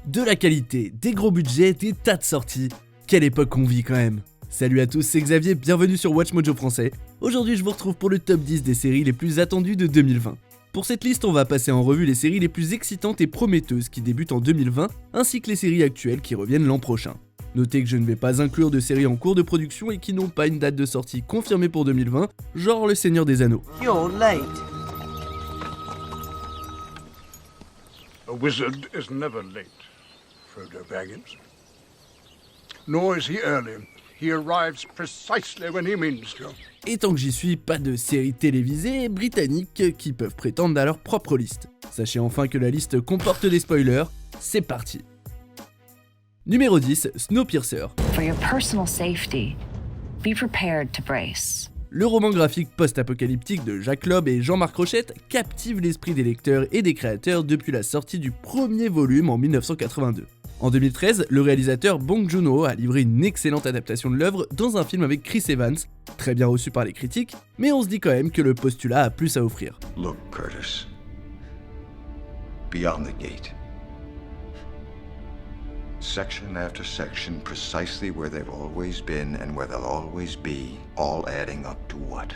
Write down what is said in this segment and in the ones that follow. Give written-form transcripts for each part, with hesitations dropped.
De la qualité, des gros budgets, des tas de sorties. Quelle époque on vit quand même. Salut à tous, c'est Xavier, bienvenue sur Watch Mojo Français. Aujourd'hui je vous retrouve pour le top 10 des séries les plus attendues de 2020. Pour cette liste, on va passer en revue les séries les plus excitantes et prometteuses qui débutent en 2020, ainsi que les séries actuelles qui reviennent l'an prochain. Notez que je ne vais pas inclure de séries en cours de production et qui n'ont pas une date de sortie confirmée pour 2020, genre Le Seigneur des Anneaux. You're late. A wizard is never late, Frodo Baggins. Nor is he early. He arrives precisely when he means to. Et tant que j'y suis, pas de séries télévisées britanniques qui peuvent prétendre à leur propre liste. Sachez enfin que la liste comporte des spoilers, c'est parti. Numéro 10, Snowpiercer. For your personal safety, be prepared to brace. Le roman graphique post-apocalyptique de Jacques Loeb et Jean-Marc Rochette captive l'esprit des lecteurs et des créateurs depuis la sortie du premier volume en 1982. En 2013, le réalisateur Bong Joon-ho a livré une excellente adaptation de l'œuvre dans un film avec Chris Evans, très bien reçu par les critiques, mais on se dit quand même que le postulat a plus à offrir. Look, Curtis. Beyond the gate. Section after section, precisely where they've always been and where they'll always be, all adding up to what?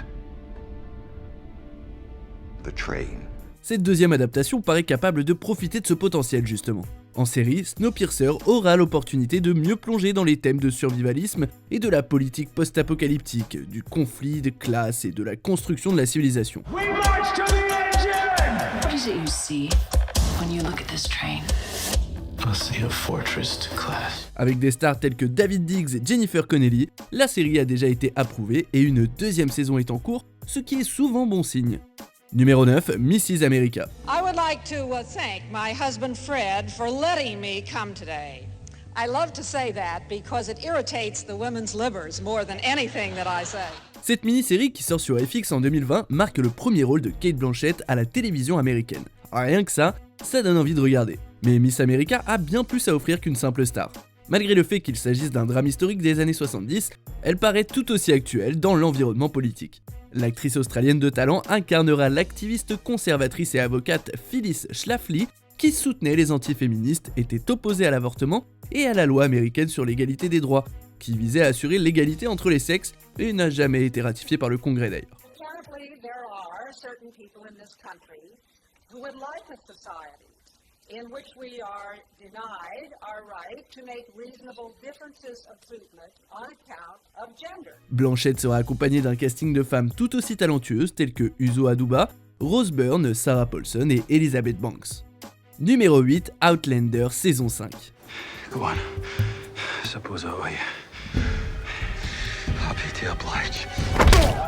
The train. Cette deuxième adaptation paraît capable de profiter de ce potentiel justement. En série, Snowpiercer aura l'opportunité de mieux plonger dans les thèmes de survivalisme et de la politique post-apocalyptique, du conflit de classe et de la construction de la civilisation. What is it you see when you look at this train? I see a fortress to class. Avec des stars telles que David Diggs et Jennifer Connelly, la série a déjà été approuvée et une deuxième saison est en cours, ce qui est souvent bon signe. Numéro 9, Mrs. America. I would like to thank my husband Fred for letting me come today. I love to say that because it irritates the women's livers more than anything that I say. Cette mini-série qui sort sur FX en 2020 marque le premier rôle de Cate Blanchett à la télévision américaine. Rien que ça donne envie de regarder. Mais Miss America a bien plus à offrir qu'une simple star. Malgré le fait qu'il s'agisse d'un drame historique des années 70, elle paraît tout aussi actuelle dans l'environnement politique. L'actrice australienne de talent incarnera l'activiste conservatrice et avocate Phyllis Schlafly qui soutenait les antiféministes, était opposée à l'avortement et à la loi américaine sur l'égalité des droits, qui visait à assurer l'égalité entre les sexes et n'a jamais été ratifiée par le Congrès d'ailleurs. In which we are denied our right to make reasonable differences of treatment on account of gender. Blanchett sera accompagnée d'un casting de femmes tout aussi talentueuses telles que Uzo Aduba, Rose Byrne, Sarah Paulson et Elizabeth Banks. Numéro 8, Outlander saison 5. Go on. Suppose I owe you. I'll be the obliged.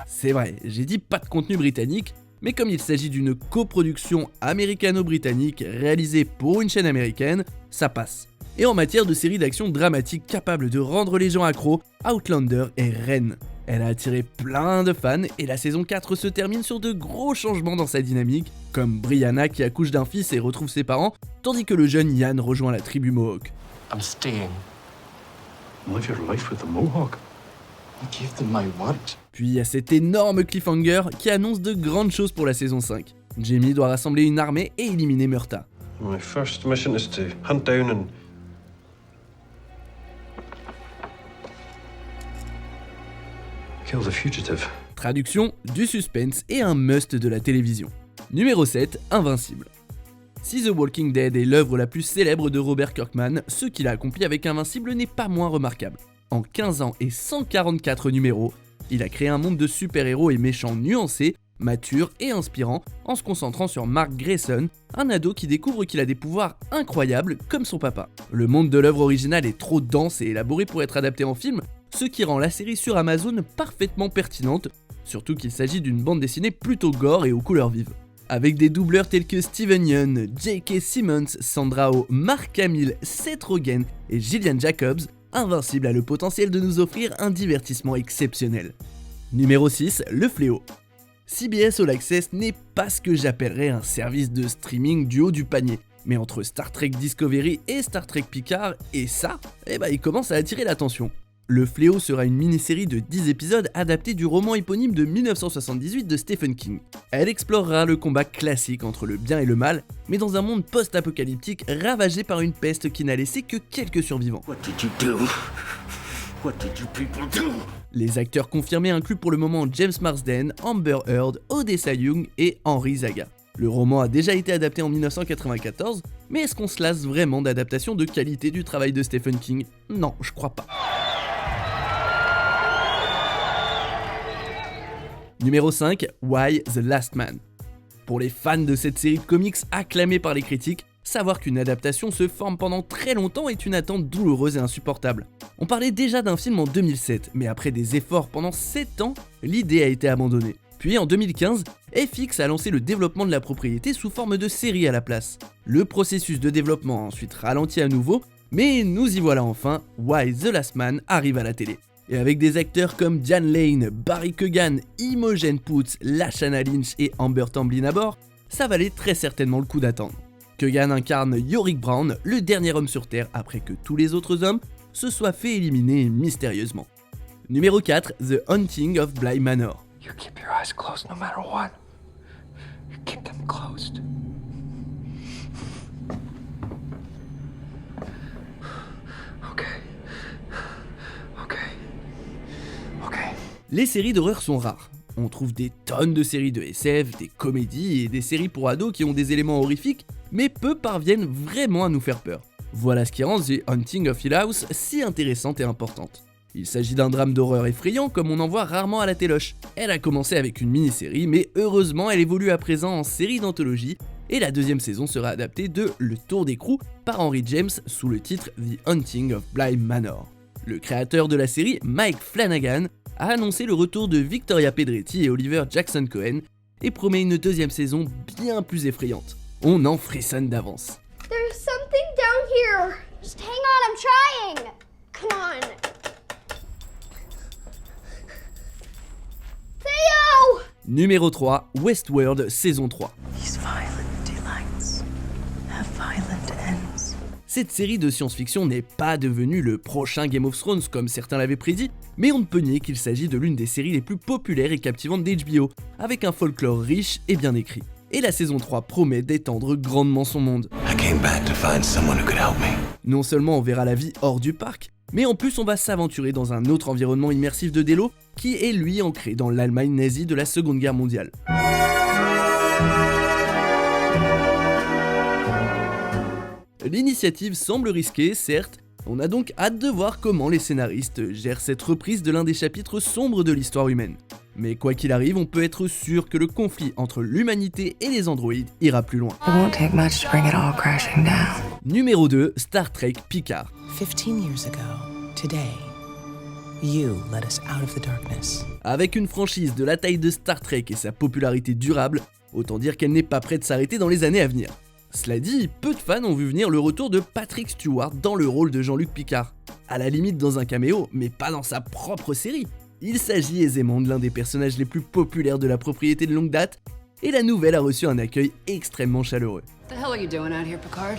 C'est vrai, j'ai dit pas de contenu britannique, mais comme il s'agit d'une coproduction américano-britannique réalisée pour une chaîne américaine, ça passe. Et en matière de série d'action dramatique capable de rendre les gens accros, Outlander est reine. Elle a attiré plein de fans et la saison 4 se termine sur de gros changements dans sa dynamique, comme Brianna qui accouche d'un fils et retrouve ses parents, tandis que le jeune Ian rejoint la tribu Mohawk. I'm staying. Live your life with the Mohawk. Give them my what? Puis il y a cet énorme cliffhanger qui annonce de grandes choses pour la saison 5. Jamie doit rassembler une armée et éliminer Murta. My first mission is to hunt down and kill the fugitive. Traduction, du suspense et un must de la télévision. Numéro 7, Invincible. Si The Walking Dead est l'œuvre la plus célèbre de Robert Kirkman, ce qu'il a accompli avec Invincible n'est pas moins remarquable. En 15 ans et 144 numéros, il a créé un monde de super-héros et méchants nuancés, matures et inspirants, en se concentrant sur Mark Grayson, un ado qui découvre qu'il a des pouvoirs incroyables comme son papa. Le monde de l'œuvre originale est trop dense et élaboré pour être adapté en film, ce qui rend la série sur Amazon parfaitement pertinente, surtout qu'il s'agit d'une bande dessinée plutôt gore et aux couleurs vives. Avec des doubleurs tels que Steven Yeun, J.K. Simmons, Sandra Oh, Mark Hamill, Seth Rogen et Gillian Jacobs, Invincible a le potentiel de nous offrir un divertissement exceptionnel. Numéro 6, Le Fléau. CBS All Access n'est pas ce que j'appellerais un service de streaming du haut du panier, mais entre Star Trek Discovery et Star Trek Picard, et ça, il commence à attirer l'attention. Le Fléau sera une mini-série de 10 épisodes adaptée du roman éponyme de 1978 de Stephen King. Elle explorera le combat classique entre le bien et le mal, mais dans un monde post-apocalyptique ravagé par une peste qui n'a laissé que quelques survivants. What did you do? What did you people do? Les acteurs confirmés incluent pour le moment James Marsden, Amber Heard, Odessa Young et Henry Zaga. Le roman a déjà été adapté en 1994, mais est-ce qu'on se lasse vraiment d'adaptation de qualité du travail de Stephen King? Non, je crois pas. Numéro 5, Why the Last Man. Pour les fans de cette série de comics acclamée par les critiques, savoir qu'une adaptation se forme pendant très longtemps est une attente douloureuse et insupportable. On parlait déjà d'un film en 2007, mais après des efforts pendant 7 ans, l'idée a été abandonnée. Puis en 2015, FX a lancé le développement de la propriété sous forme de série à la place. Le processus de développement a ensuite ralenti à nouveau, mais nous y voilà enfin, Why the Last Man arrive à la télé. Et avec des acteurs comme Diane Lane, Barry Keoghan, Imogen Poots, Lashana Lynch et Amber Tamblyn à bord, ça valait très certainement le coup d'attendre. Keoghan incarne Yorick Brown, le dernier homme sur Terre après que tous les autres hommes se soient fait éliminer mystérieusement. Numéro 4, The Haunting of Bly Manor. You keep your eyes closed no matter what. You keep them closed. Okay. Les séries d'horreur sont rares. On trouve des tonnes de séries de SF, des comédies et des séries pour ados qui ont des éléments horrifiques, mais peu parviennent vraiment à nous faire peur. Voilà ce qui rend The Haunting of Hill House si intéressante et importante. Il s'agit d'un drame d'horreur effrayant comme on en voit rarement à la téloche. Elle a commencé avec une mini-série, mais heureusement elle évolue à présent en série d'anthologie, et la deuxième saison sera adaptée de Le Tour d'écrou par Henry James sous le titre The Haunting of Bly Manor. Le créateur de la série, Mike Flanagan, a annoncé le retour de Victoria Pedretti et Oliver Jackson Cohen et promet une deuxième saison bien plus effrayante. On en frissonne d'avance. There's something down here. Just hang on, I'm trying. Come on. Theo! Numéro 3, Westworld saison 3. These violent delights have violent ends. Cette série de science-fiction n'est pas devenue le prochain Game of Thrones comme certains l'avaient prédit, mais on ne peut nier qu'il s'agit de l'une des séries les plus populaires et captivantes d'HBO, avec un folklore riche et bien écrit. Et la saison 3 promet d'étendre grandement son monde. Non seulement on verra la vie hors du parc, mais en plus on va s'aventurer dans un autre environnement immersif de Delos, qui est lui ancré dans l'Allemagne nazie de la Seconde Guerre mondiale. L'initiative semble risquée, certes, on a donc hâte de voir comment les scénaristes gèrent cette reprise de l'un des chapitres sombres de l'histoire humaine. Mais quoi qu'il arrive, on peut être sûr que le conflit entre l'humanité et les androïdes ira plus loin. It won't take much to bring it all crashing down. Numéro 2, Star Trek Picard. 15 years ago, today, you led us out of the darkness. Avec une franchise de la taille de Star Trek et sa popularité durable, autant dire qu'elle n'est pas prête de s'arrêter dans les années à venir. Cela dit, peu de fans ont vu venir le retour de Patrick Stewart dans le rôle de Jean-Luc Picard. À la limite dans un caméo, mais pas dans sa propre série. Il s'agit aisément de l'un des personnages les plus populaires de la propriété de longue date, et la nouvelle a reçu un accueil extrêmement chaleureux. What the hell are you doing out here, Picard?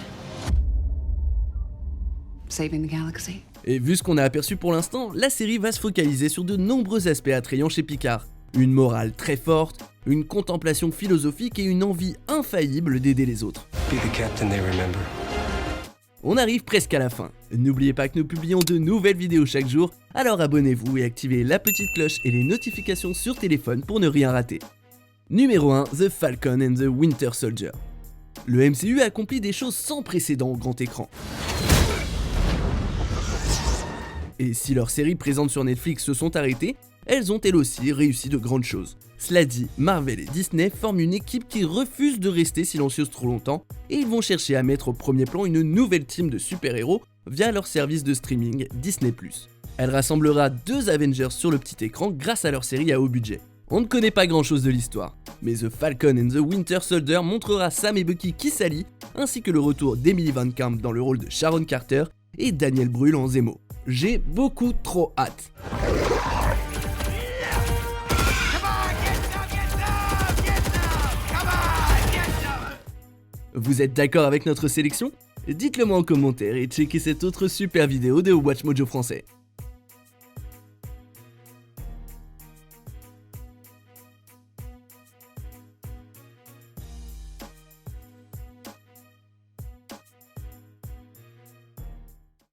Saving the galaxy? Et vu ce qu'on a aperçu pour l'instant, la série va se focaliser sur de nombreux aspects attrayants chez Picard. Une morale très forte, une contemplation philosophique et une envie infaillible d'aider les autres. Be the captain they remember. On arrive presque à la fin. N'oubliez pas que nous publions de nouvelles vidéos chaque jour, alors abonnez-vous et activez la petite cloche et les notifications sur téléphone pour ne rien rater. Numéro 1, The Falcon and the Winter Soldier. Le MCU a accompli des choses sans précédent au grand écran. Et si leurs séries présentes sur Netflix se sont arrêtées, elles ont elles aussi réussi de grandes choses. Cela dit, Marvel et Disney forment une équipe qui refuse de rester silencieuse trop longtemps et ils vont chercher à mettre au premier plan une nouvelle team de super-héros via leur service de streaming Disney+. Elle rassemblera 2 Avengers sur le petit écran grâce à leur série à haut budget. On ne connaît pas grand chose de l'histoire, mais The Falcon and the Winter Soldier montrera Sam et Bucky qui s'allient, ainsi que le retour d'Emily Van Camp dans le rôle de Sharon Carter et Daniel Brühl en Zemo. J'ai beaucoup trop hâte. Vous êtes d'accord avec notre sélection ? Dites-le moi en commentaire et checkez cette autre super vidéo de Watch Mojo français.